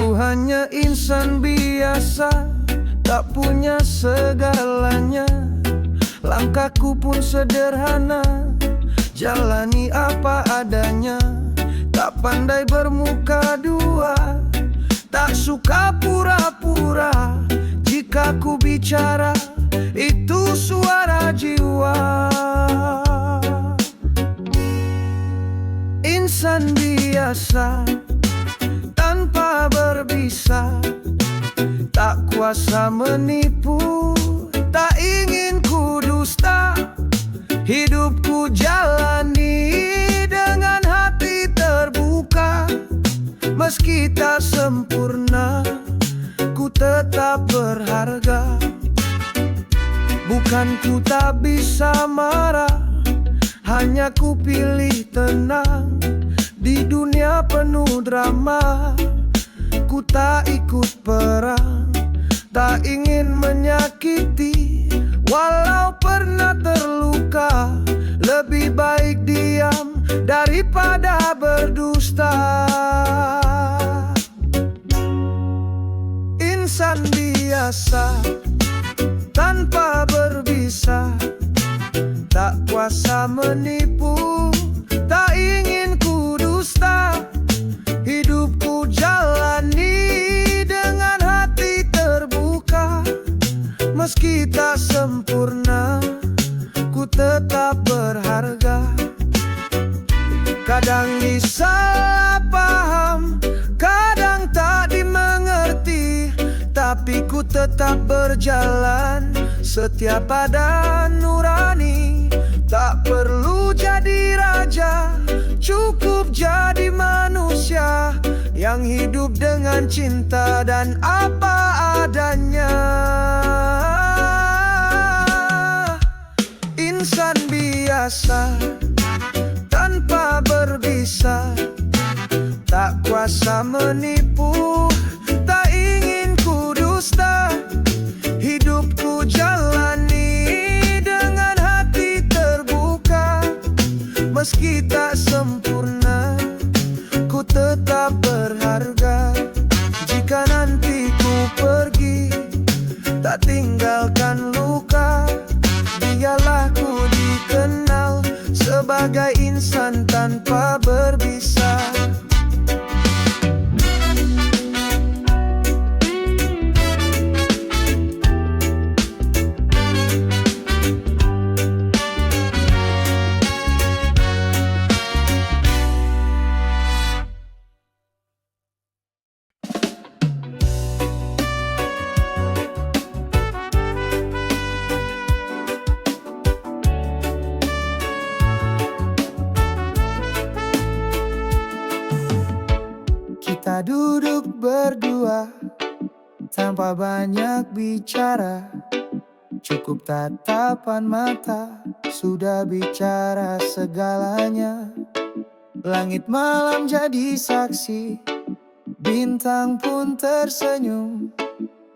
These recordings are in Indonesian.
Ku hanya insan biasa, tak punya segalanya. Langkahku pun sederhana, jalani apa adanya. Tak pandai bermuka dua, tak suka pura-pura. Jika ku bicara, itu suara jiwa. Insan biasa, tanpa berbisa, tak kuasa menipu, tak ingin ku dusta. Hidupku jalani dengan hati terbuka. Meski tak sempurna, ku tetap berharga. Bukan ku tak bisa marah, hanya ku pilih tenang. Di dunia penuh drama, ku tak ikut perang. Tak ingin menyakiti, walau pernah terluka. Lebih baik diam daripada berdusta. Insan biasa, tanpa berbisa, tak kuasa menipu, tak ingin ku dusta. Hidupku jalani dengan hati terbuka. Meski tak sempurna, ku tetap berharga. Kadang disalah paham, kadang tak dimengerti, tapi ku tetap berjalan setia pada nurani. Tak perlu jadi raja, cukup jadi manusia yang hidup dengan cinta dan apa adanya. Insan biasa, tanpa berbisa, tak kuasa menipu, tak ingin ku dusta. Hidupku jalani dengan hati terbuka. Meski tak sempurna, ku tetap berharga. Jika nanti ku pergi, tak tinggalkan luka. Biarlah ku dikenal sebagai insan tanpa berbisa. Kita duduk berdua tanpa banyak bicara. Cukup tatapan mata sudah bicara segalanya. Langit malam jadi saksi, bintang pun tersenyum.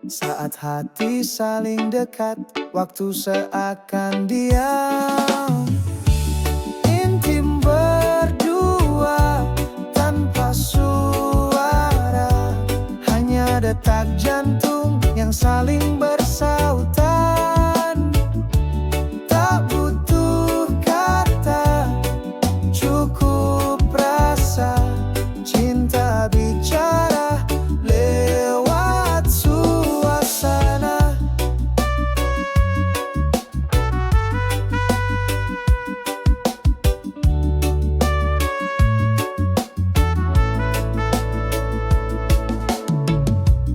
Saat hati saling dekat, waktu seakan diam. Intim berdua tanpa suara, hanya detak jantung yang saling bersautan. Tak butuh kata, cukup rasa. Cinta bicara lewat suasana.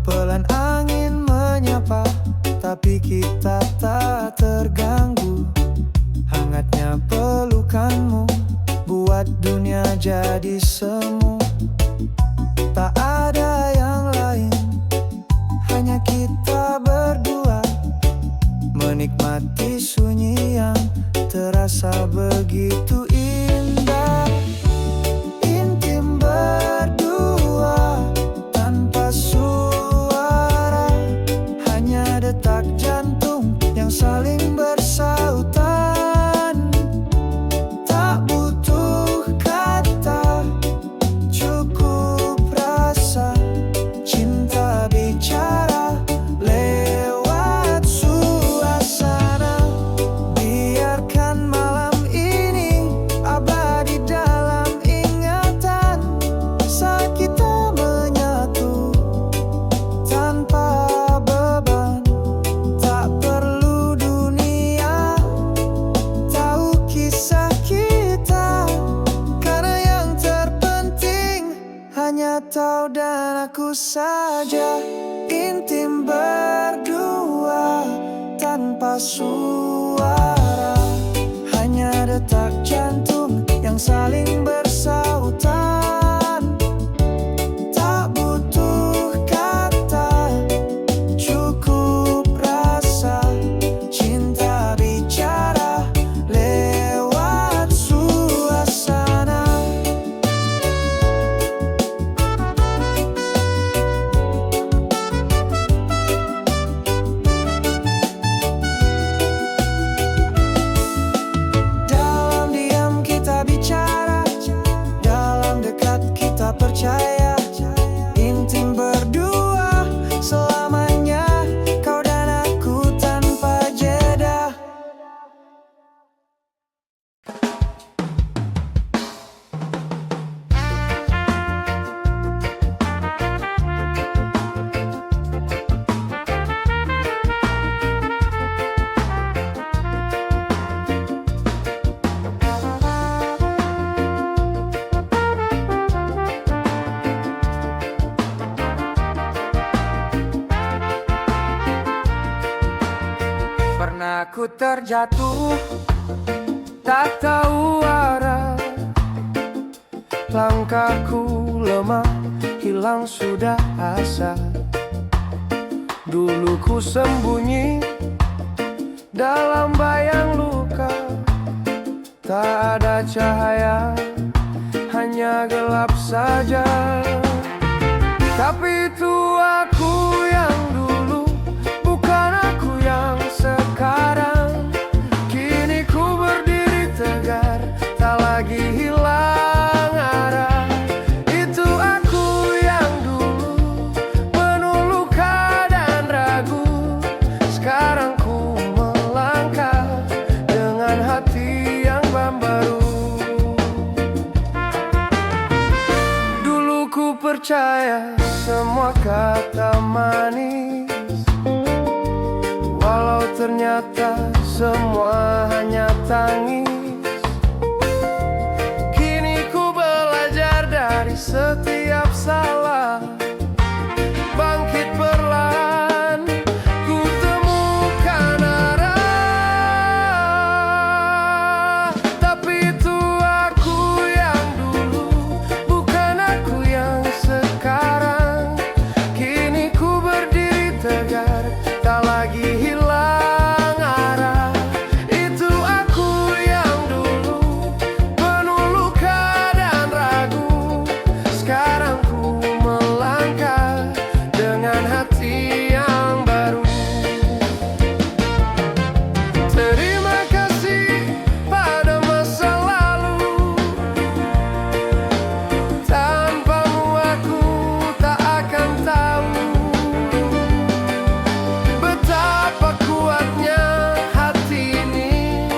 Pelan angin menyapa, tapi kita tak terganggu. Hangatnya pelukanmu buat dunia jadi semu. Tak ada yang lain, hanya kita berdua. Menikmati sunyi yang terasa begitu indah. Intim berdua tanpa suara, hanya detak jantung yang saling bersautan. Tak butuh kata, saja, intim berdua tanpa suara. Hanya detak jantung yang saling bersautan. Tak butuh kata, cukup rasa. Cinta bicara lewat suasana. Dalam diam kita bicara, dalam dekat kita percaya. Intim berdua selamanya, kau dan aku tanpa jeda. Pernah ku terjatuh, tak tahu arah. Langkahku lemah, hilang sudah asa. Dulu ku sembunyi dalam bayang luka. Tak ada cahaya, hanya gelap saja. Tapi itu aku yang dulu, bukan aku yang sekarang. Kini ku berdiri tegar, tak lagi hilang arah. Itu aku yang dulu, penuh luka dan ragu. Sekarang ku melangkah dengan hati yang baru. Dulu ku percaya semua kata manis, walau ternyata semua hanya tangis. Kini ku belajar dari setiap salah, bangkit perlahan, ku temukan arah. Tapi itu aku yang dulu, bukan aku yang sekarang. Kini ku berdiri tegar, tak lagi hilang arah. Itu aku yang dulu, penuh luka dan ragu. Sekarang ku melangkah dengan hati yang baru. Terima kasih pada masa lalu, tanpamu aku tak akan tahu betapa kuatnya hati ini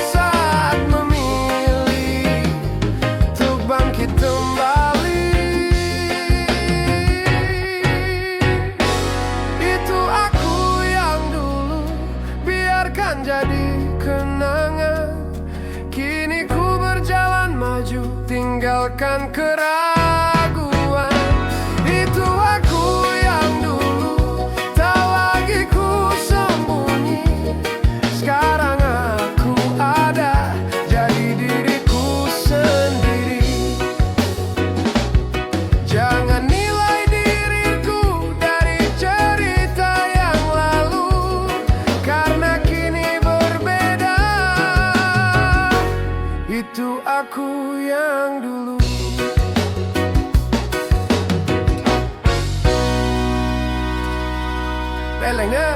saat memilih untuk bangkit kembali. Itu aku yang dulu, biarkan jadi kenangan. Kini ku berjalan maju, tinggalkan keraguan. Itu aku yang dulu, tak lagi ku sembunyi. Sekarang aku ada, jadi diriku sendiri. Jangan nilai diriku dari cerita yang lalu, karena kini berbeda. Itu aku yang dulu. Belengnya.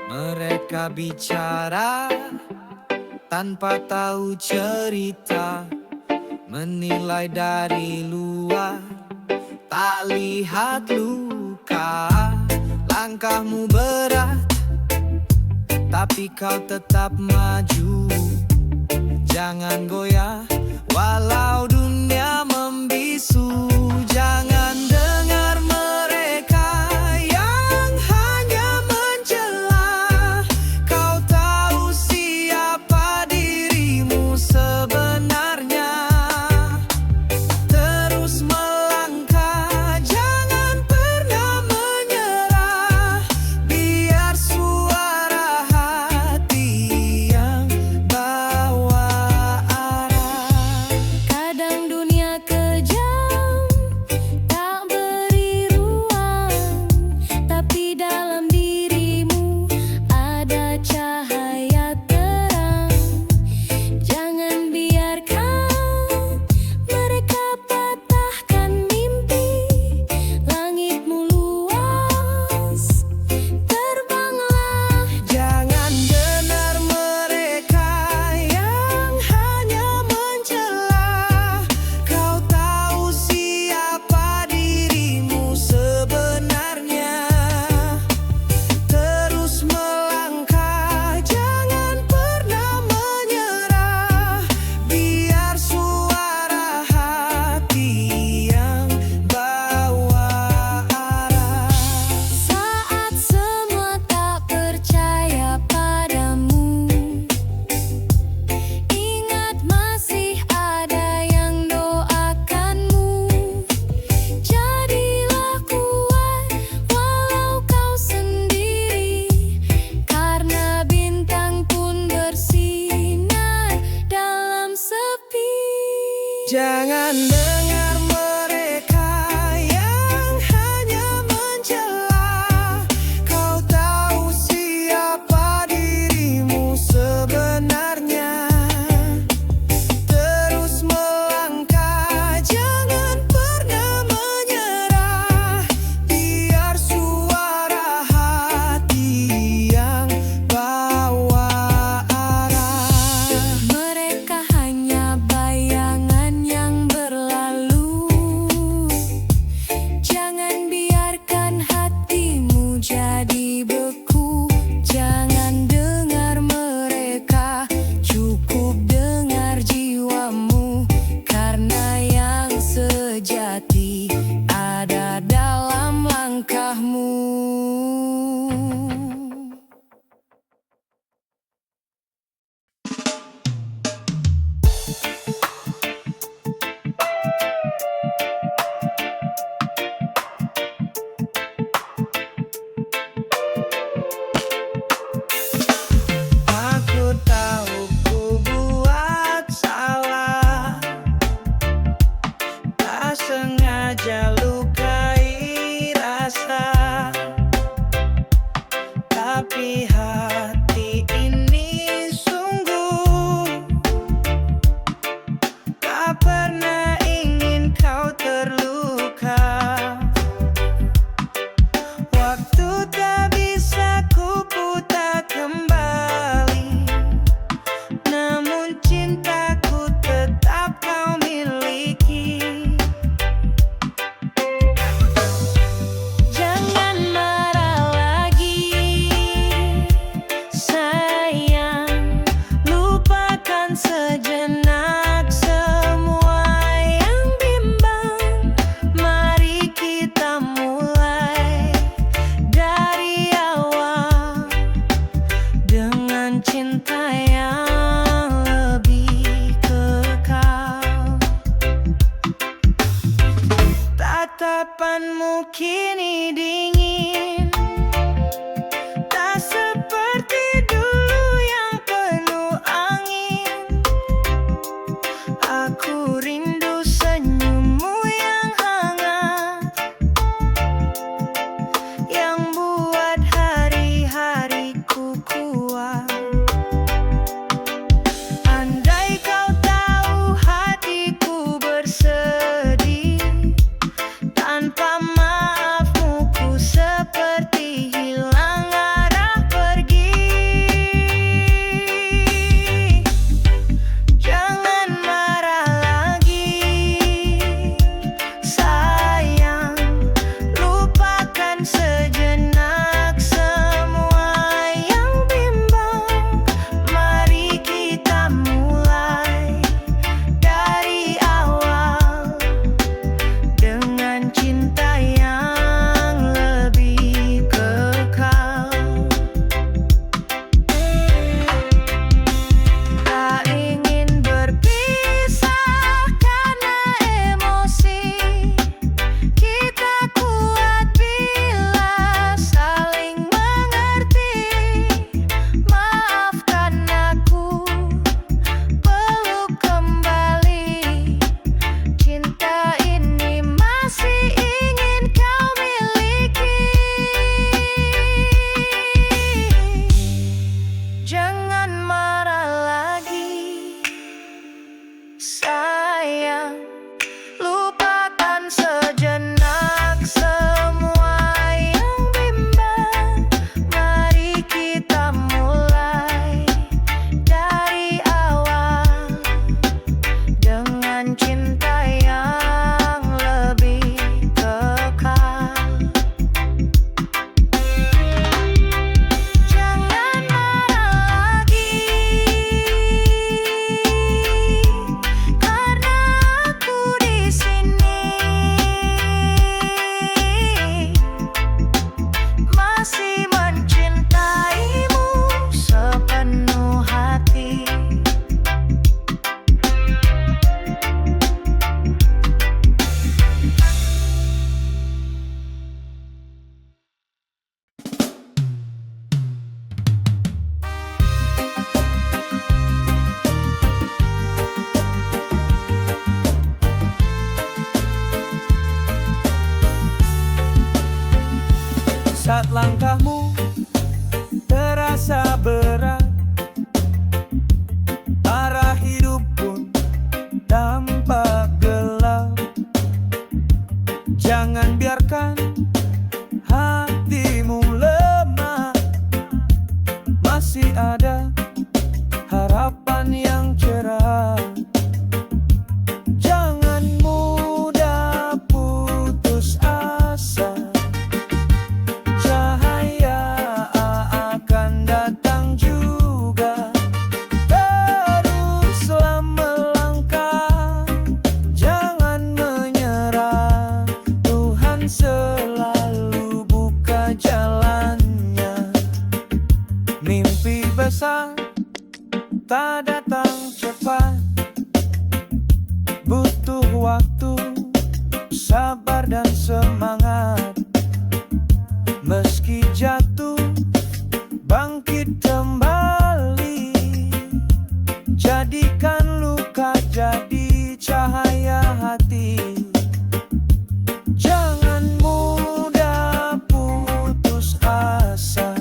Mereka bicara tanpa tahu cerita, menilai dari luar, tak lihat luka. Langkahmu berat, tapi kau tetap maju. Jangan goyah Walau dunia membisu, jangan dengar mereka yang hanya mencela. Kau tahu siapa dirimu sebenarnya. Terus melangkah, jangan pernah menyerah. Biar suara hati yang bawa arah. Kadang dunia kejam, tak beri ruang, tapi dalam dirimu ada cahaya terang. Jangan biarkan mereka patahkan mimpi. Langitmu luas, terbanglah. Jangan dengar mereka yang hanya mencela. Kau tahu siapa dirimu sebenarnya. Terus melangkah, jangan pernah menyerah. Biar suara hati yang bawa arah. Saat semua tak percaya padamu, ingat masih ada yang doakanmu. Jadilah kuat walau kau sendiri, karena bintang pun bersinar dalam sepi. Jangan dengar mereka yang hanya mencela. Kau tahu siapa dirimu sebenarnya. Terus melangkah, jangan pernah menyerah. Biar suara hati yang bawa arah. Mereka hanya bayangan yang berlalu. Jangan biarkan hatimu jadi beku. Jangan dengar mereka, cukup dengar jiwamu. Karena yang sejati ada dalam langkahmu. Aku tahu ku buat salah, tak sengaja lukai rasa. Tapi hati ini sungguh tak pernah ingin kau terluka. Waktu tak bisa ku putar kembali, namun cintaku tetap kau miliki. Jangan marah lagi, sayang. Lupakan sejenak semua yang bimbang. Mari kita mulai dari awal dengan cinta yang lebih kekal. Tatapanmu kini dingin, tak seperti dulu yang penuh angin. Aku rindu senyummu yang hangat, yang buat hari-hariku kuat. Andai kau tahu hatiku bersedih, tanpa maafmu ku sedih. Saat langkahmu terasa berat, arah hidup pun tampak gelap. Jangan biarkan hatimu lemah, masih ada harapan yang cerah. Jangan mudah putus asa, cahaya akan datang juga. Teruslah melangkah, jangan menyerah. Tuhan selalu buka jalannya. Mimpi besar tak datang cepat, butuh waktu, sabar dan semangat. Meski jatuh, bangkit kembali. Jadikan luka jadi cahaya hati. Jangan mudah putus asa,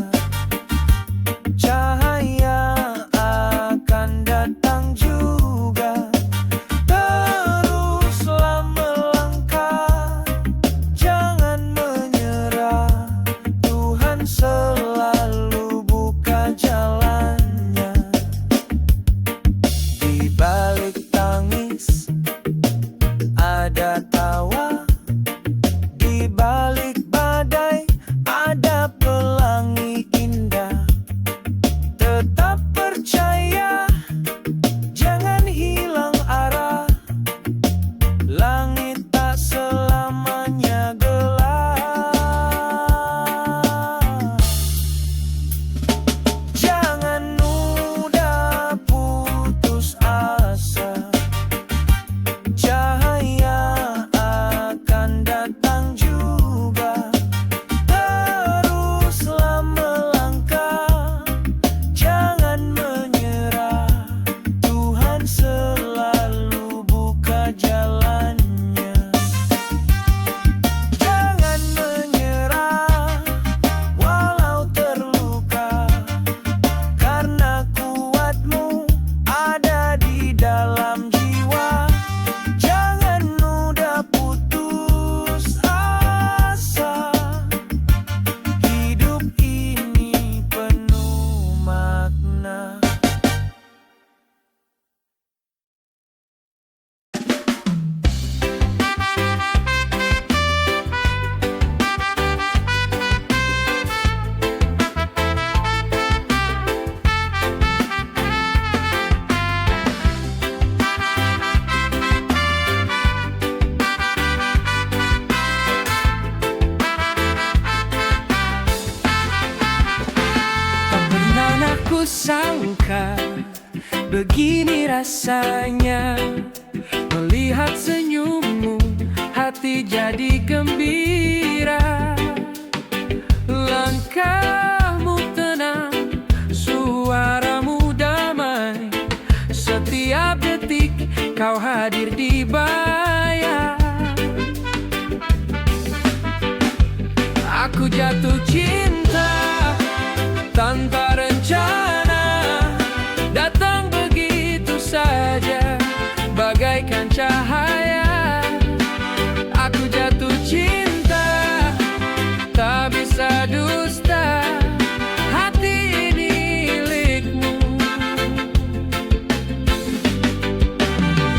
cahaya akan datang juga. Teruslah melangkah, jangan menyerah. Tuhan selalu buka jalannya. Di balik tangis ada tawa, di balik badai ada pelangi indah. Tetap percaya, jangan hilang arah. Langit tak selamanya gelap. Jangan mudah putus asa, cahaya akan datang juga. Teruslah melangkah, jangan menyerah. Tuhan selalu buka jalannya. Jangan menyerah walau terluka, karena kuatmu ada di dalam jiwa. Jangan mudah putus asa, hidup ini penuh makna. Tak pernah aku sangka begini rasanya melihat senyummu, hati jadi gembira. Langkahmu tenang, suaramu damai. Setiap detik kau hadir di bayang. Aku jatuh cinta tanpa rencana, datang begitu saja bagaikan cahaya. Aku jatuh cinta, tak bisa dusta, hati ini milikmu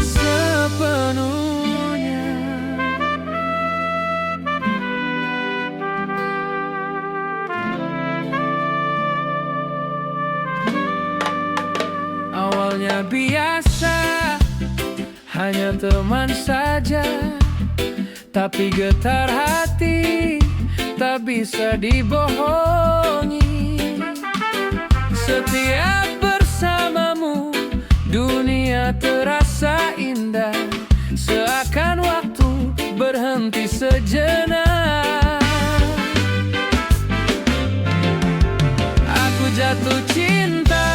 sepenuhnya. Awalnya biasa, hanya teman saja, tapi getar hati tak bisa dibohongi. Setiap bersamamu, dunia terasa indah, seakan waktu berhenti sejenak. Aku jatuh cinta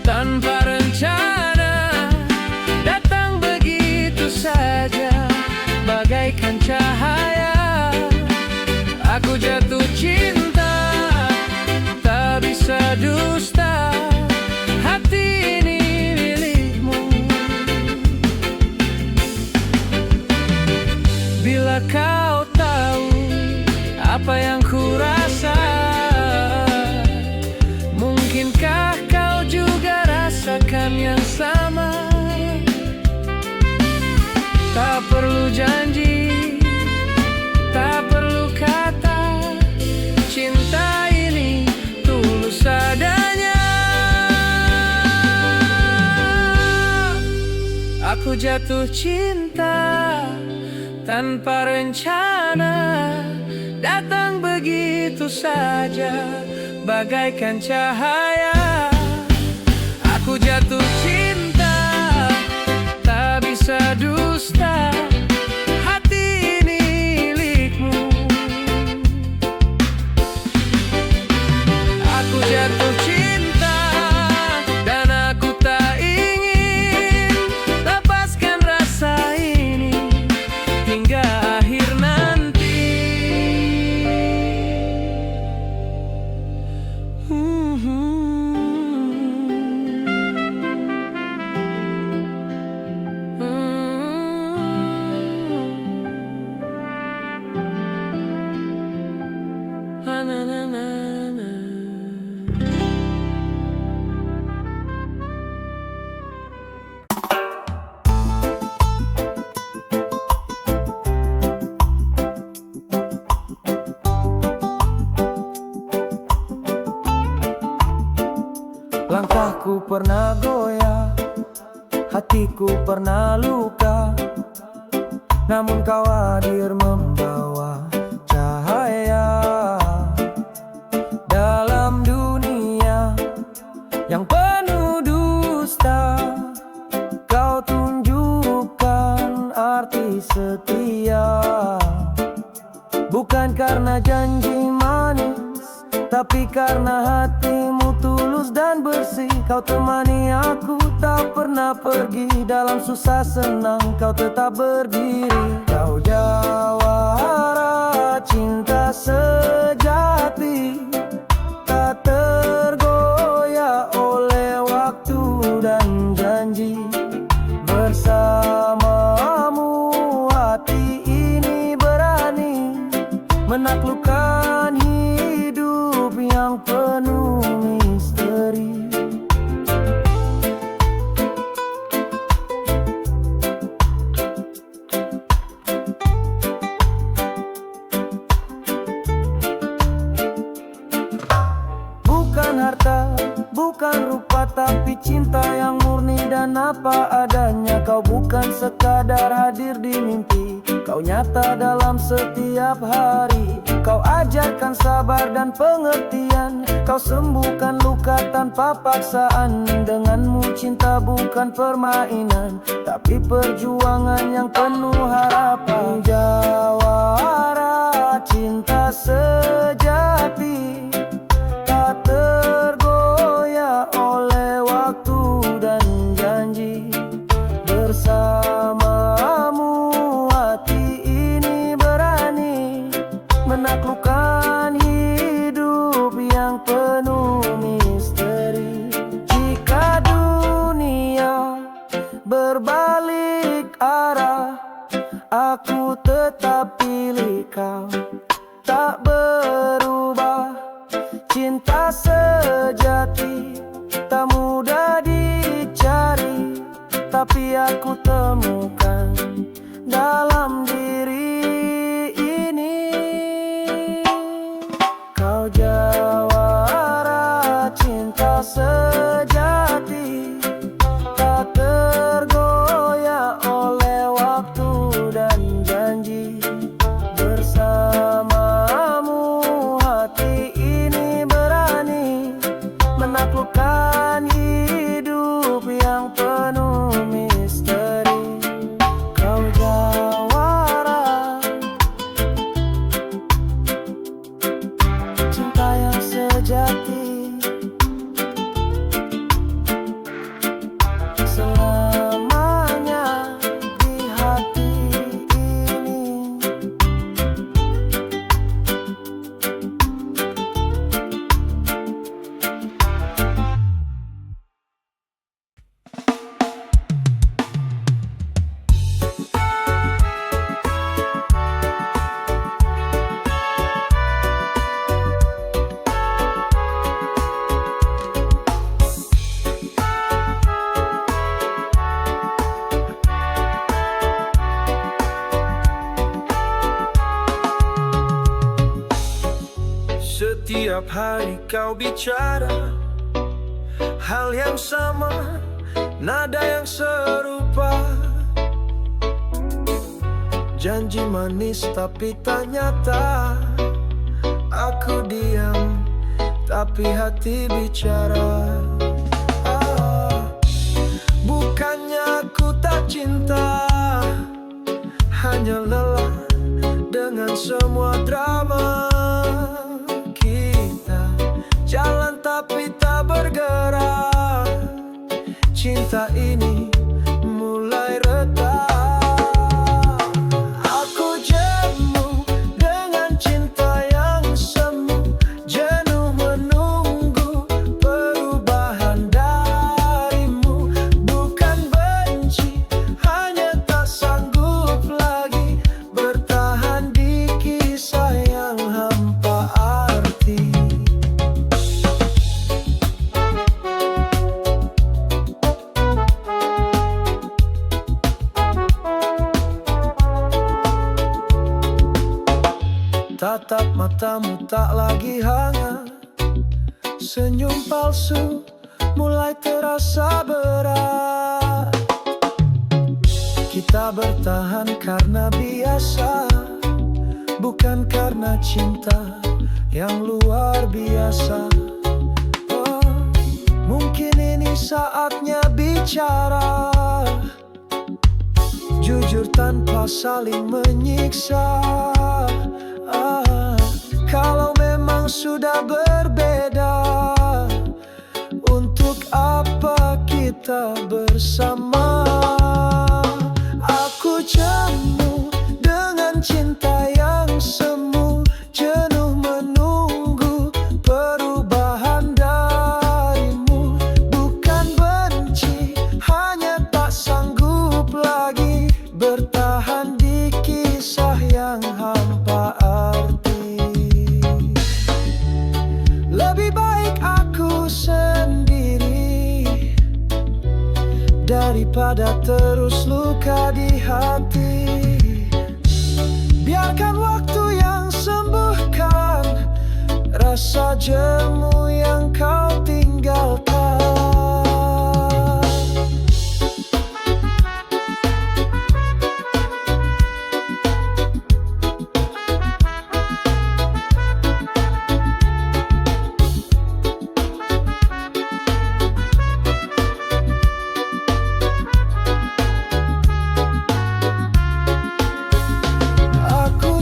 tanpa rencana, datang begitu saja bagaikan cahaya. Aku jatuh cinta Bila kau tahu apa yang ku rasa, mungkinkah kau juga rasakan yang sama? Tak perlu janji, tak perlu kata, cinta ini tulus adanya. Aku jatuh cinta tanpa rencana, datang begitu saja bagaikan cahaya. Aku jatuh cinta, tak bisa dusta, hati ini milikmu. Aku jatuh cinta dan aku tak ingin lepaskan rasa ini hingga akhir nanti. Na, na, na, na, na. Langkahku pernah goyah, hatiku pernah luka, namun kau hadir membawa cahaya dalam dunia yang penuh dusta. Kau tunjukkan arti setia, bukan karena janji manis, tapi karena hatimu tulus dan bersih. Kau temani aku, tak pernah pergi. Dalam susah senang kau tetap berdiri. Kau jawara cinta sejati, tak tergoyah oleh waktu dan janji. Bersamamu hati ini berani menaklukkan hidup yang penuh misteri. Bukan harta, bukan rupa, tapi cinta yang murni dan apa adanya. Kau bukan sekadar hadir di mimpi, kau nyata dalam setiap hari. Kau ajarkan sabar dan pengertian, kau sembuhkan luka tanpa paksaan. Denganmu cinta bukan permainan, tapi perjuangan yang penuh harapan. Jawara cinta sejati, tak tergoyah oleh waktu dan janji. Bersamamu hati ini berani menaklukkan hidup yang penuh misteri. Jika dunia berbalik arah, aku tetap pilih kau, tak berubah. Cinta sejati tak mudah dicari, tapi aku temukan dalam diri ini. Kau jawara cinta sejati, tak tergoyah oleh waktu dan janji. Bersamamu hati ini berani menaklukkan hidup yang penuh misteri. Kau Setiap hari kau bicara hal yang sama, nada yang serupa. Janji manis tapi tak nyata. Aku diam tapi hati bicara. Bukannya aku tak cinta, hanya lelah dengan semua drama. Kita jalan tapi tak bergerak. Cinta ini mulai retak. Aku jemu dengan cinta yang semu, jenuh menunggu perubahan darimu. Bukan benci, hanya tak sanggup lagi bertahan di kisah yang hampa arti. Tatap matamu tak lagi hangat, senyum palsu mulai terasa berat. Kita bertahan karena biasa, bukan karena cinta yang luar biasa. Oh, mungkin ini saatnya bicara, jujur tanpa saling menyiksa. Kalau memang sudah berbeda, untuk apa kita bersama? Aku jemu dengan cinta yang semu, jenuh menunggu perubahan darimu. Bukan benci, hanya tak sanggup lagi bertahan di kisah yang hampa arti. Lebih baik aku sendiri daripada terus luka di hati. Biarkan waktu yang sembuhkan rasa jemu yang kau tinggalkan.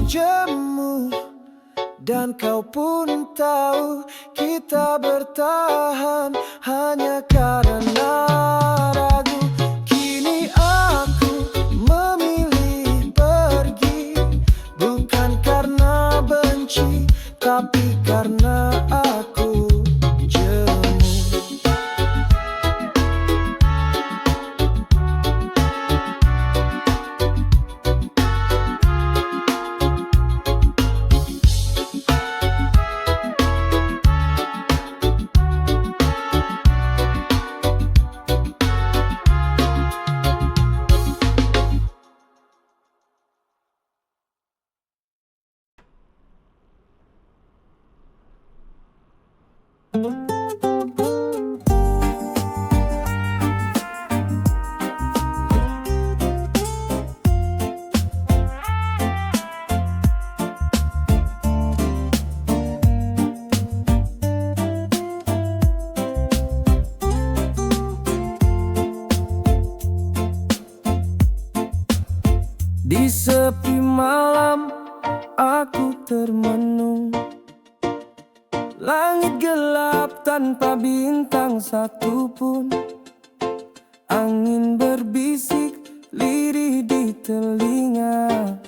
Jemu dan kau pun tahu kita bertahan hanya karena ragu. Kini aku memilih pergi, bukan karena benci, tapi karena aku jemu. Di sepi malam aku termenung, langit gelap tanpa bintang satupun. Angin berbisik lirih di telinga,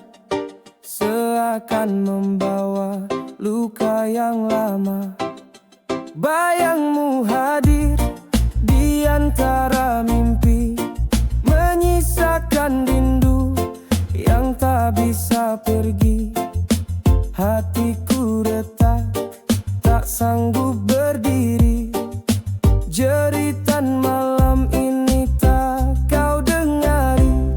seakan membawa luka yang lama. Bayangmu hadir di antara mimpi, menyisakan rindu yang tak bisa pergi. Hatiku retak, tak sanggup berdiri. Jeritan malam ini tak kau dengari.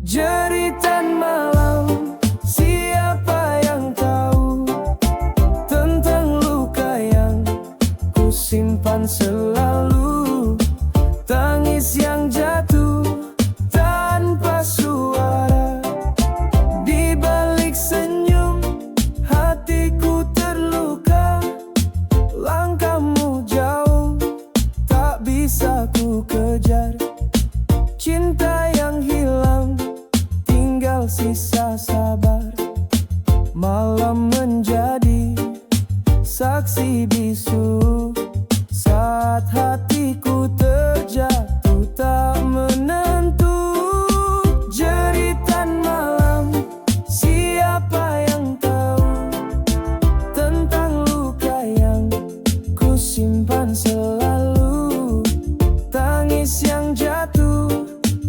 Jeritan malam, siapa yang tahu tentang luka sisa sabar. Malam menjadi saksi bisu saat hatiku terjatuh tak menentu. Jeritan malam, siapa yang tahu tentang luka yang ku simpan selalu. Tangis yang jatuh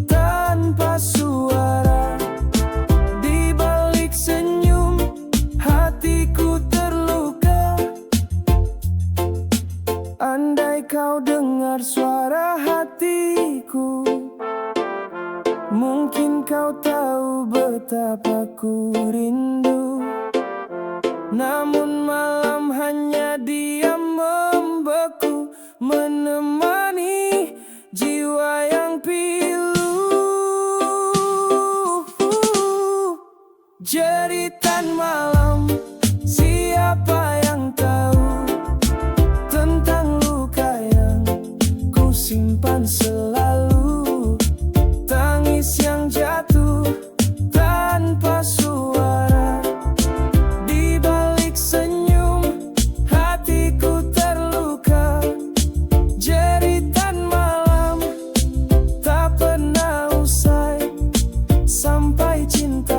tanpa suara, di balik senyum hatiku terluka. Andai kau dengar suara hatiku, mungkin kau tahu betapa ku rindu. Namun malam hanya diam membeku, menemani jiwa yang pilu. Jeritan malam, siapa yang tahu tentang luka yang ku simpan selalu. Tangis yang jatuh tanpa suara, di balik senyum hatiku terluka. Jeritan malam tak pernah usai sampai cinta